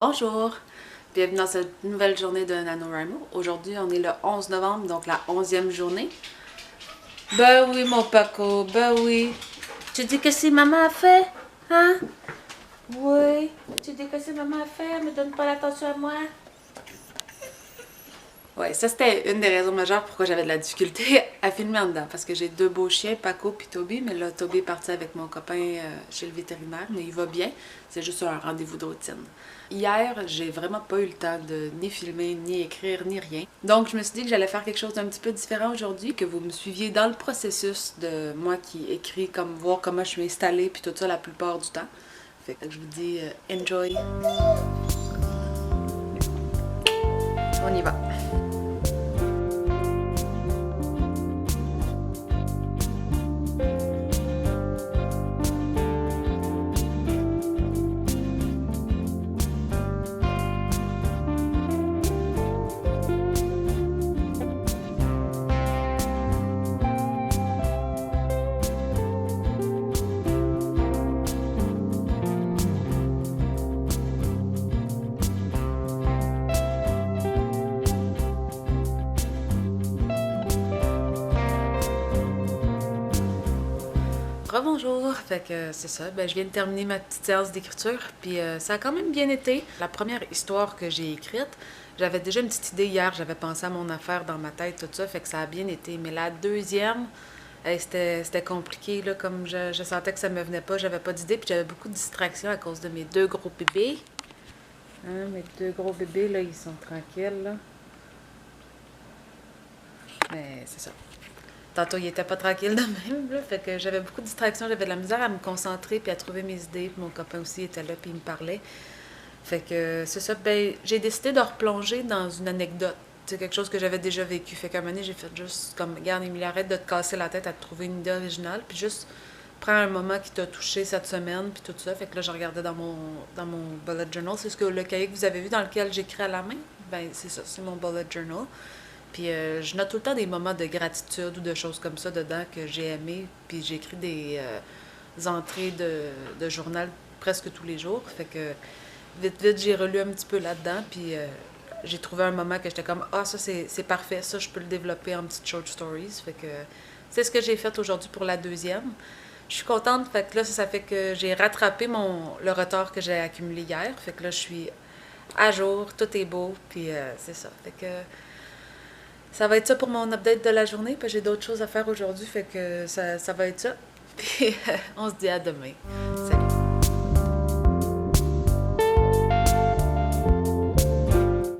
Bonjour, bienvenue dans cette nouvelle journée de NaNoWriMo. Aujourd'hui, on est le 11 novembre, donc la 11e journée. Ben oui, mon Paco, ben oui. Tu dis que si maman a fait, hein? Oui. Tu dis que si maman a fait, elle me donne pas l'attention à moi. Ouais, ça c'était une des raisons majeures pourquoi j'avais de la difficulté à filmer en dedans. Parce que j'ai deux beaux chiens, Paco puis Toby, mais là, Toby est parti avec mon copain chez le vétérinaire, mais il va bien. C'est juste un rendez-vous de routine. Hier, j'ai vraiment pas eu le temps de ni filmer, ni écrire, ni rien. Donc, je me suis dit que j'allais faire quelque chose d'un petit peu différent aujourd'hui, que vous me suiviez dans le processus de moi qui écris, comme voir comment je suis installée, puis tout ça la plupart du temps. Fait que je vous dis enjoy. On y va. Rebonjour, fait que c'est ça, ben, je viens de terminer ma petite séance d'écriture, puis ça a quand même bien été. La première histoire que j'ai écrite, j'avais déjà une petite idée hier, j'avais pensé à mon affaire dans ma tête, tout ça, fait que ça a bien été. Mais la deuxième, c'était compliqué, là, comme je sentais que ça me venait pas, j'avais pas d'idée, puis j'avais beaucoup de distractions à cause de mes deux gros bébés. Hein, mes deux gros bébés, là, ils sont tranquilles, là. Mais c'est ça. Tantôt, il était pas tranquille de même, là, fait que j'avais beaucoup de distractions, j'avais de la misère à me concentrer puis à trouver mes idées, puis mon copain aussi était là puis il me parlait. Fait que c'est ça, ben j'ai décidé de replonger dans une anecdote. C'est quelque chose que j'avais déjà vécu. Fait qu'à un moment donné, j'ai fait juste comme, regarde, Émilie, arrête de te casser la tête à te trouver une idée originale, puis juste prends un moment qui t'a touché cette semaine, puis tout ça. Fait que là, je regardais dans mon bullet journal. C'est ce que le cahier que vous avez vu dans lequel j'écris à la main. Ben, c'est ça, c'est mon bullet journal. Puis je note tout le temps des moments de gratitude ou de choses comme ça dedans que j'ai aimé. Puis j'écris des entrées de journal presque tous les jours. Fait que vite, vite, j'ai relu un petit peu là-dedans. Puis j'ai trouvé un moment que j'étais comme, ah, ça c'est parfait, ça je peux le développer en petites short stories. Fait que c'est ce que j'ai fait aujourd'hui pour la deuxième. Je suis contente, fait que là, ça fait que j'ai rattrapé le retard que j'ai accumulé hier. Fait que là, je suis à jour, tout est beau, puis c'est ça. Fait que ça va être ça pour mon update de la journée, puis j'ai d'autres choses à faire aujourd'hui, fait que ça va être ça. Puis on se dit à demain. Salut!